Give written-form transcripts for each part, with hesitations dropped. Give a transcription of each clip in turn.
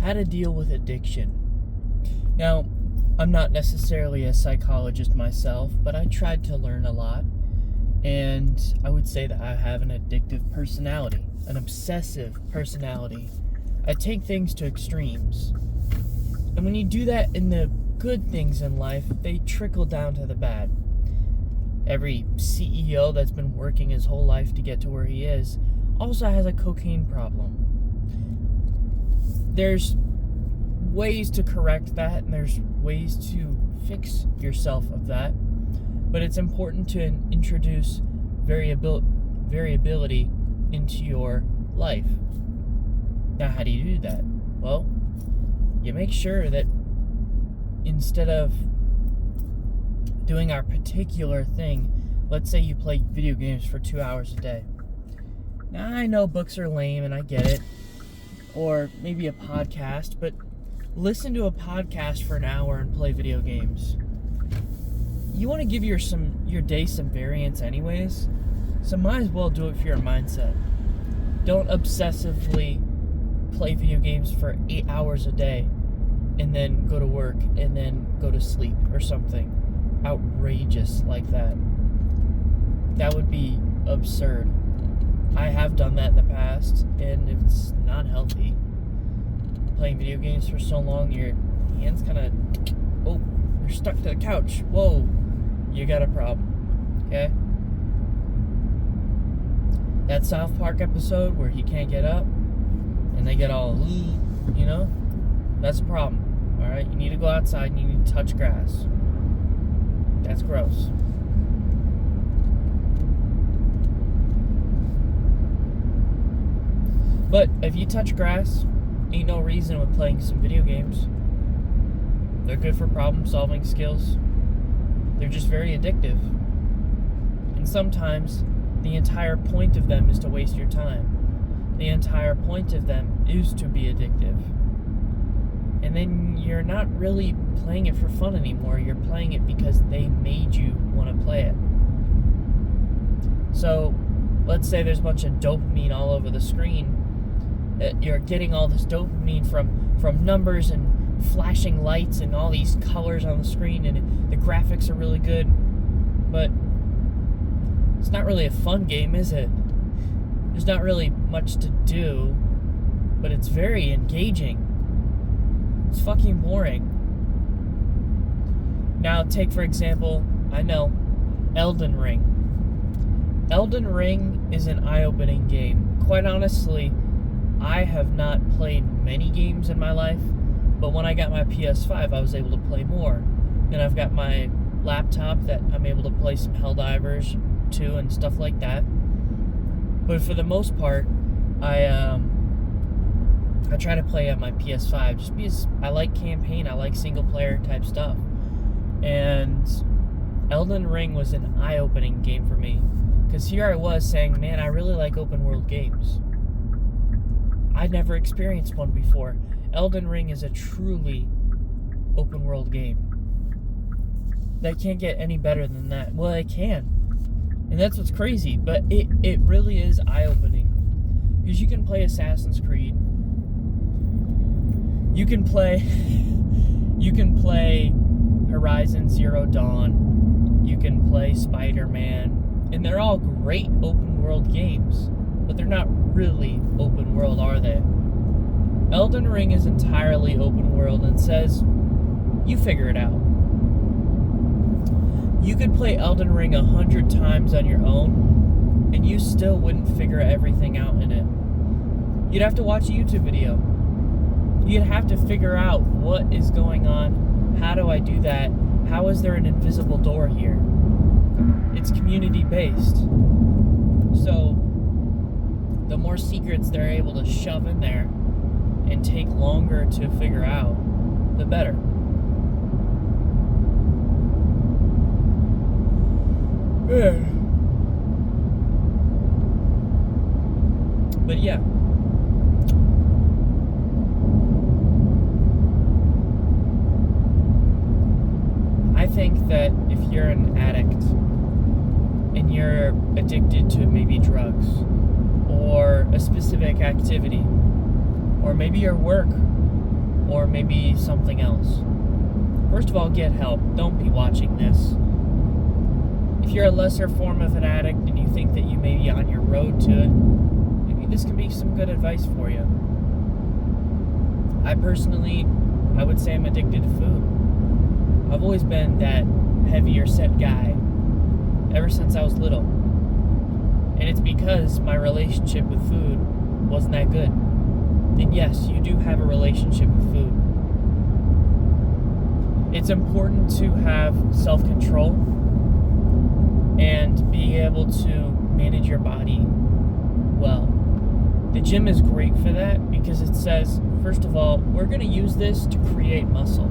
how to deal with addiction. Now, I'm not necessarily a psychologist myself, but I tried to learn a lot, and I would say that I have an addictive personality, an obsessive personality. I take things to extremes, and when you do that in the good things in life, they trickle down to the bad. Every CEO that's been working his whole life to get to where he is also has a cocaine problem. There's ways to correct that, and there's ways to fix yourself of that, but it's important to introduce variability into your life. Now, how do you do that? Well, you make sure that instead of doing our particular thing, let's say you play video games for 2 hours a day. Now, I know books are lame, and I get it, or maybe a podcast, but listen to a podcast for an hour and play video games. You want to give your day some variance anyways, so might as well do it for your mindset. Don't obsessively play video games for 8 hours a day and then go to work and then go to sleep or something outrageous like that. That would be absurd. I have done that in the past, and it's not healthy. Playing video games for so long, your hands kind of, you're stuck to the couch. Whoa, you got a problem, okay? That South Park episode where he can't get up, and they get all, that's a problem, all right? You need to go outside and you need to touch grass. That's gross. But if you touch grass, ain't no reason with playing some video games. They're good for problem-solving skills. They're just very addictive. And sometimes the entire point of them is to waste your time. The entire point of them is to be addictive. And then you're not really playing it for fun anymore. You're playing it because they made you want to play it. So, let's say there's a bunch of dopamine all over the screen. You're getting all this dopamine from numbers and flashing lights and all these colors on the screen, and the graphics are really good, but it's not really a fun game, is it? There's not really much to do, but it's very engaging. It's fucking boring. Now, take for example, I know, Elden Ring. Elden Ring is an eye-opening game. Quite honestly, I have not played many games in my life, but when I got my PS5, I was able to play more. And I've got my laptop that I'm able to play some Helldivers too and stuff like that. But for the most part, I try to play on my PS5 just because I like campaign, I like single player type stuff. And Elden Ring was an eye-opening game for me, because here I was saying, man, I really like open world games. I'd never experienced one before. Elden Ring is a truly open world game. They can't get any better than that. Well, they can. And that's what's crazy, but it really is eye-opening. Because you can play Assassin's Creed. You can play Horizon Zero Dawn. You can play Spider-Man. And they're all great open world games. But they're not really open world, are they? Elden Ring is entirely open world and says, you figure it out. You could play Elden Ring 100 times on your own, and you still wouldn't figure everything out in it. You'd have to watch a YouTube video. You'd have to figure out what is going on. How do I do that? How is there an invisible door here? It's community-based. So, the more secrets they're able to shove in there and take longer to figure out, the better. But yeah. I think that if you're an addict and you're addicted to maybe drugs or a specific activity, or maybe your work, or maybe something else. First of all, get help. Don't be watching this. If you're a lesser form of an addict and you think that you may be on your road to it, maybe this can be some good advice for you. I would say I'm addicted to food. I've always been that heavier set guy ever since I was little. And it's because my relationship with food wasn't that good. And yes, you do have a relationship with food. It's important to have self-control and be able to manage your body well. The gym is great for that because it says, first of all, we're going to use this to create muscle.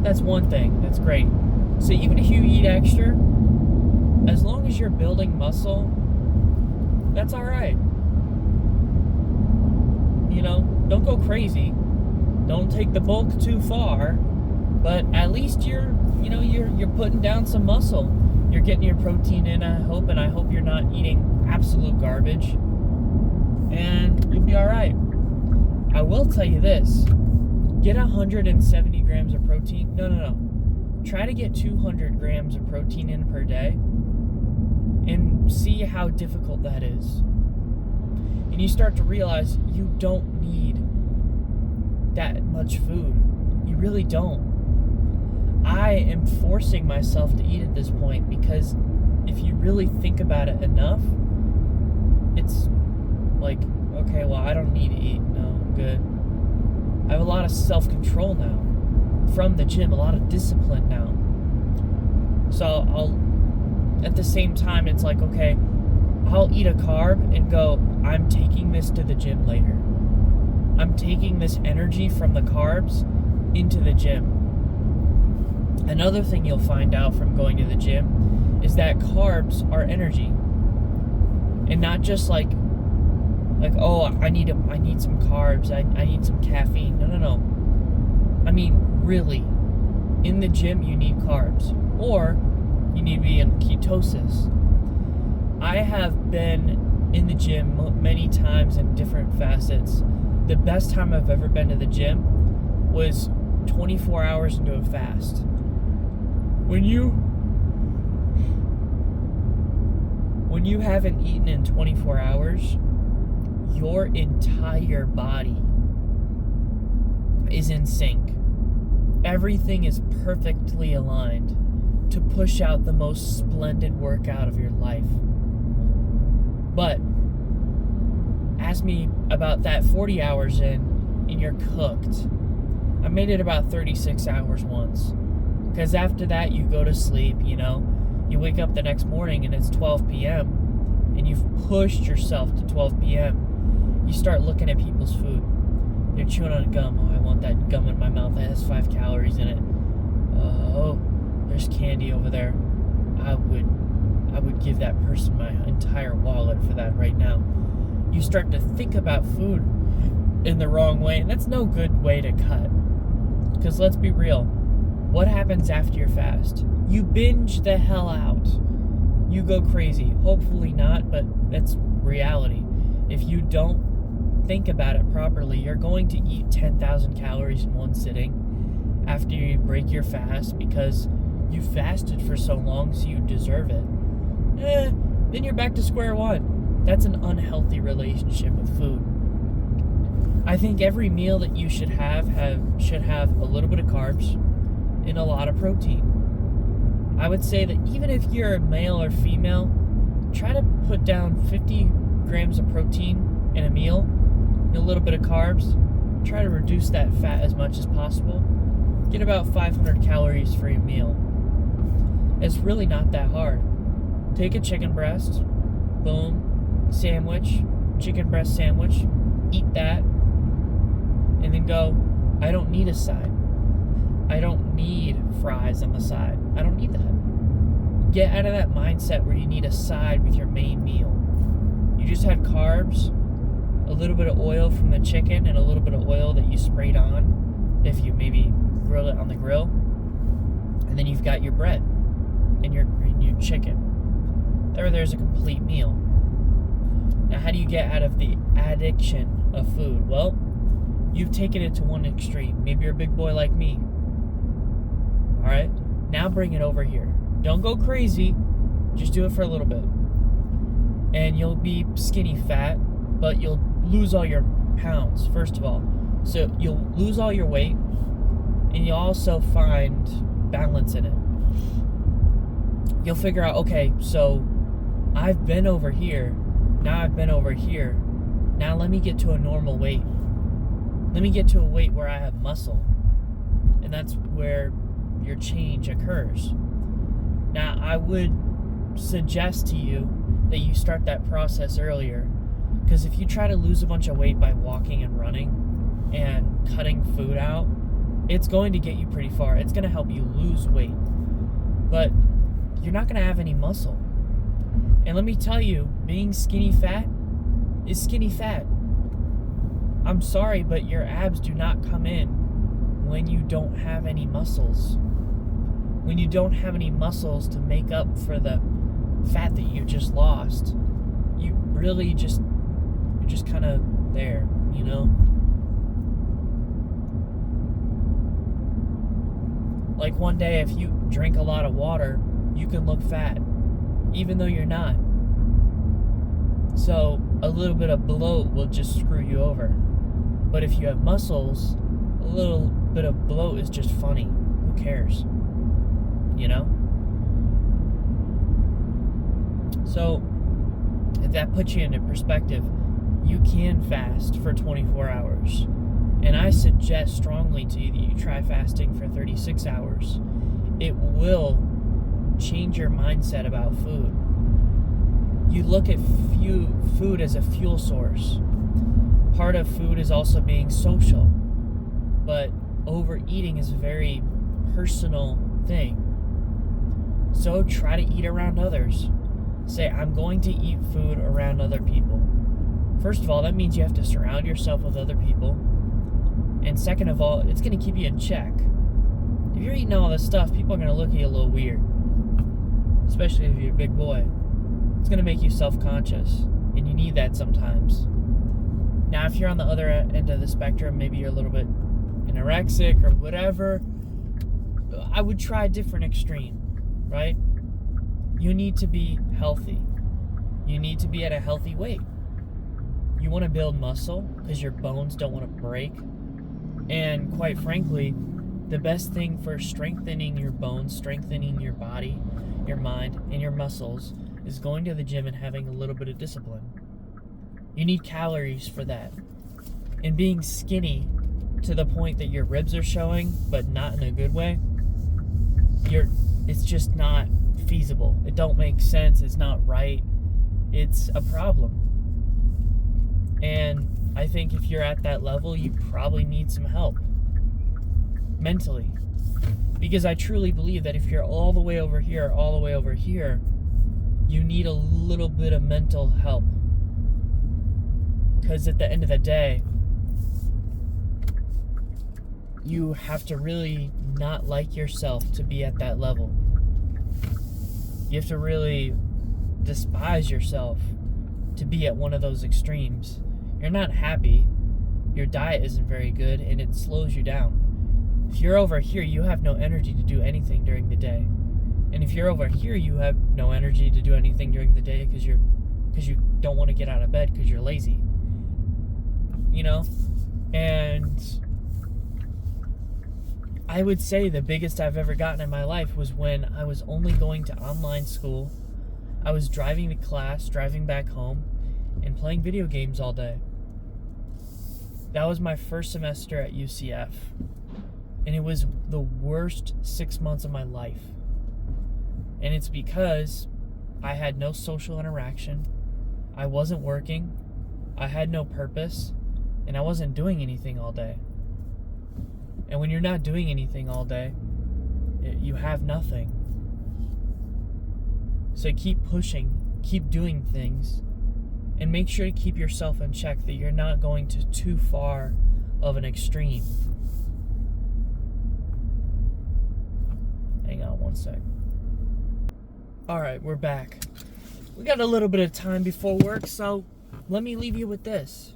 That's one thing. That's great. So even if you eat extra, as long as you're building muscle, that's all right. You know, don't go crazy. Don't take the bulk too far, but at least you're putting down some muscle. You're getting your protein in, I hope you're not eating absolute garbage, and you'll be all right. I will tell you this. Get 170 grams of protein. No. Try to get 200 grams of protein in per day and see how difficult that is. And you start to realize you don't need that much food. You really don't. I am forcing myself to eat at this point because if you really think about it enough, it's like, okay, well, I don't need to eat. No, I'm good. I have a lot of self-control now from the gym, a lot of discipline now. So at the same time, it's like, okay, I'll eat a carb and go, I'm taking this to the gym later. I'm taking this energy from the carbs into the gym. Another thing you'll find out from going to the gym is that carbs are energy. And not just like oh, I need some carbs, I need some caffeine. No. I mean, really, in the gym you need carbs, or you need to be in ketosis. I have been in the gym many times in different facets. The best time I've ever been to the gym was 24 hours into a fast. When you haven't eaten in 24 hours, your entire body is in sync. Everything is perfectly aligned to push out the most splendid workout of your life. But ask me about that 40 hours in and you're cooked. I made it about 36 hours once. Because after that, you go to sleep, You wake up the next morning and it's 12 p.m. and you've pushed yourself to 12 p.m. You start looking at people's food. They're chewing on gum. Oh, I want that gum in my mouth. That has 5 calories in it. Oh, there's candy over there. I would give that person my entire wallet for that right now. You start to think about food in the wrong way, and that's no good way to cut. Because let's be real. What happens after your fast? You binge the hell out. You go crazy. Hopefully not, but that's reality. If you don't think about it properly, you're going to eat 10,000 calories in one sitting after you break your fast because you fasted for so long, so you deserve it. Then you're back to square one. That's an unhealthy relationship with food. I think every meal that you should have a little bit of carbs and a lot of protein. I would say that even if you're a male or female, try to put down 50 grams of protein in a meal and a little bit of carbs. Try to reduce that fat as much as possible. Get about 500 calories for your meal. It's really not that hard. Take a chicken breast, boom, sandwich, chicken breast sandwich, eat that, and then go, I don't need a side. I don't need fries on the side. I don't need that. Get out of that mindset where you need a side with your main meal. You just had carbs, a little bit of oil from the chicken, and a little bit of oil that you sprayed on if you maybe grill it on the grill. And then you've got your bread and your chicken. There's a complete meal. Now, how do you get out of the addiction of food? Well, You've taken it to one extreme. Maybe you're a big boy like me. All right? Now bring it over here. Don't go crazy. Just do it for a little bit. And you'll be skinny fat, but you'll lose all your pounds, first of all. So you'll lose all your weight, and you'll also find balance in it. You'll figure out, okay, so I've been over here. Now I've been over here. Now let me get to a normal weight. Let me get to a weight where I have muscle. And that's where your change occurs. Now, I would suggest to you that you start that process earlier. Because if you try to lose a bunch of weight by walking and running and cutting food out, it's going to get you pretty far. It's going to help you lose weight. But you're not going to have any muscle. And let me tell you, being skinny fat is skinny fat. I'm sorry, but your abs do not come in when you don't have any muscles. When you don't have any muscles to make up for the fat that you just lost, you really you're just kind of there, you know? Like one day, if you drink a lot of water, you can look fat, even though you're not. So a little bit of bloat will just screw you over. But if you have muscles, a little bit of bloat is just funny. Who cares? You know? So, if that puts you into perspective, you can fast for 24 hours. And I suggest strongly to you that you try fasting for 36 hours. It will change your mindset about food. You look at food as a fuel source. Part of food is also being social, but overeating is a very personal thing. So try to eat around others. Say, I'm going to eat food around other people. First of all, that means you have to surround yourself with other people. And second of all, it's going to keep you in check. If you're eating all this stuff, people are going to look at you a little weird. Especially if you're a big boy. It's going to make you self-conscious. And you need that sometimes. Now, if you're on the other end of the spectrum, maybe you're a little bit anorexic or whatever, I would try a different extreme, right? You need to be healthy. You need to be at a healthy weight. You want to build muscle because your bones don't want to break. And quite frankly, the best thing for strengthening your bones, strengthening your body, your mind, and your muscles is going to the gym and having a little bit of discipline. You need calories for that. And being skinny to the point that your ribs are showing, but not in a good way, it's just not feasible. It don't make sense. It's not right. It's a problem. And I think if you're at that level, you probably need some help mentally. Because I truly believe that if you're all the way over here, you need a little bit of mental help. Because at the end of the day, you have to really not like yourself to be at that level. You have to really despise yourself to be at one of those extremes. You're not happy. Your diet isn't very good, and it slows you down. If you're over here, you have no energy to do anything during the day. And if you're over here, you have no energy to do anything during the day because you don't want to get out of bed because you're lazy. You know? And I would say the biggest I've ever gotten in my life was when I was only going to online school. I was driving to class, driving back home, and playing video games all day. That was my first semester at UCF. And it was the worst 6 months of my life. And it's because I had no social interaction. I wasn't working. I had no purpose. And I wasn't doing anything all day. And when you're not doing anything all day, you have nothing. So keep pushing, keep doing things, and make sure to keep yourself in check that you're not going to too far of an extreme. Hang on one sec. Alright, we're back. We got a little bit of time before work, so let me leave you with this.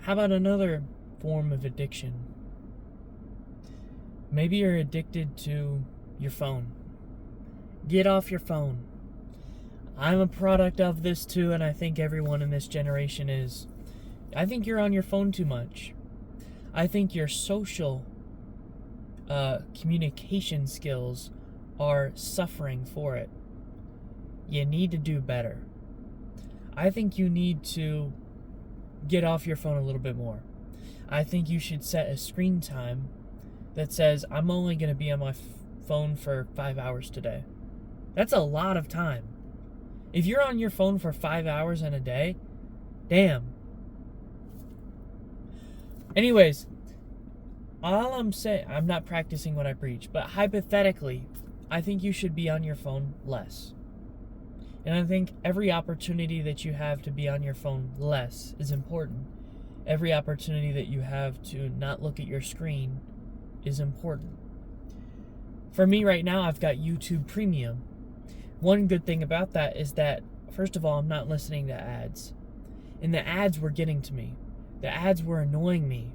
How about another form of addiction? Maybe you're addicted to your phone. Get off your phone. I'm a product of this too, and I think everyone in this generation is. I think you're on your phone too much. I think your social communication skills are suffering for it. You need to do better. I think you need to get off your phone a little bit more. I think you should set a screen time that says, I'm only going to be on my phone for 5 hours today. That's a lot of time. If you're on your phone for 5 hours in a day, damn. Anyways, all I'm saying, I'm not practicing what I preach, but hypothetically, I think you should be on your phone less. And I think every opportunity that you have to be on your phone less is important. Every opportunity that you have to not look at your screen is important. For me right now, I've got YouTube Premium. One good thing about that is that, first of all, I'm not listening to ads. And the ads were getting to me. The ads were annoying me.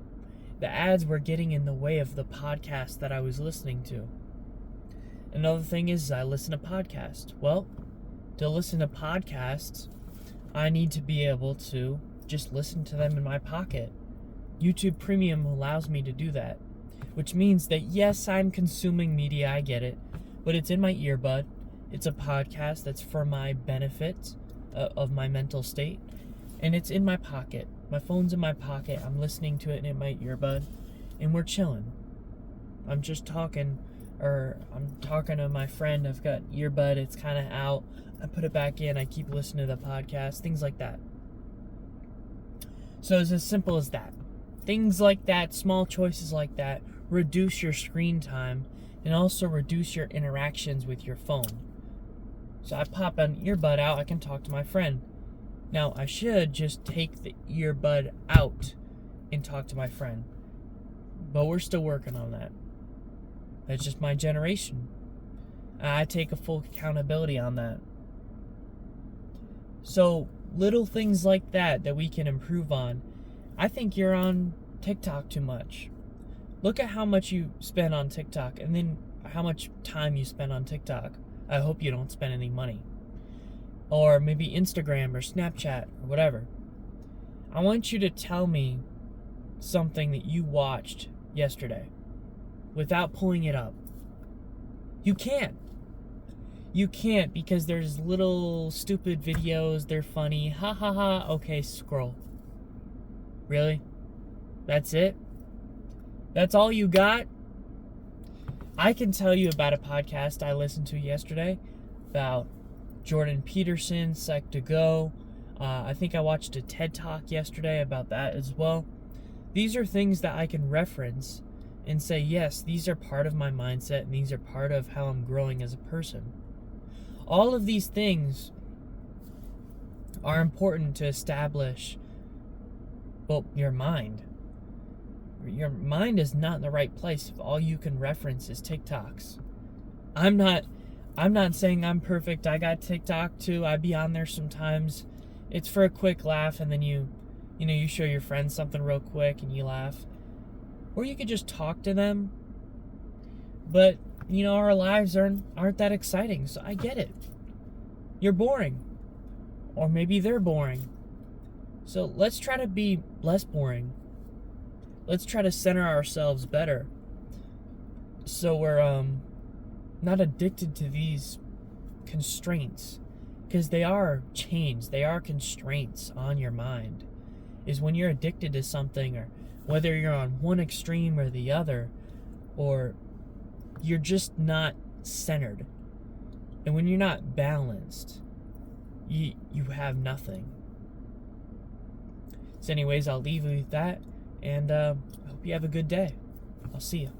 The ads were getting in the way of the podcast that I was listening to. Another thing is I listen to podcasts. Well, to listen to podcasts, I need to be able to just listen to them in my pocket. YouTube Premium allows me to do that, which means that yes, I'm consuming media, I get it, but it's in my earbud. It's a podcast that's for my benefit of my mental state, and it's in my pocket. My phone's in my pocket. I'm listening to it in my earbud, and we're chilling. I'm just talking, or I'm talking to my friend. I've got earbud. It's kind of out. I put it back in. I keep listening to the podcast. Things like that. So it's as simple as that. Things like that, small choices like that, reduce your screen time and also reduce your interactions with your phone. So I pop an earbud out. I can talk to my friend. Now, I should just take the earbud out and talk to my friend. But we're still working on that. That's just my generation. I take a full accountability on that. So, little things like that we can improve on. I think you're on TikTok too much. Look at how much you spend on TikTok and then how much time you spend on TikTok. I hope you don't spend any money. Or maybe Instagram or Snapchat or whatever. I want you to tell me something that you watched yesterday without pulling it up. You can't. You can't because there's little stupid videos. They're funny. Ha ha ha. Okay, scroll. Really? That's it? That's all you got? I can tell you about a podcast I listened to yesterday about Jordan Peterson, Psych2Go. I think I watched a TED Talk yesterday about that as well. These are things that I can reference and say, yes, these are part of my mindset and these are part of how I'm growing as a person. All of these things are important to establish, well, your mind. Your mind is not in the right place if all you can reference is TikToks. I'm not saying I'm perfect. I got TikTok too. I be on there sometimes. It's for a quick laugh, and then you show your friends something real quick and you laugh. Or you could just talk to them. But, our lives aren't that exciting, so I get it. You're boring. Or maybe they're boring. So let's try to be less boring. Let's try to center ourselves better. So we're not addicted to these constraints. Because they are chains. They are constraints on your mind. Is when you're addicted to something, or whether you're on one extreme or the other, or you're just not centered. And when you're not balanced, you have nothing. So anyways, I'll leave you with that. And I hope you have a good day. I'll see you.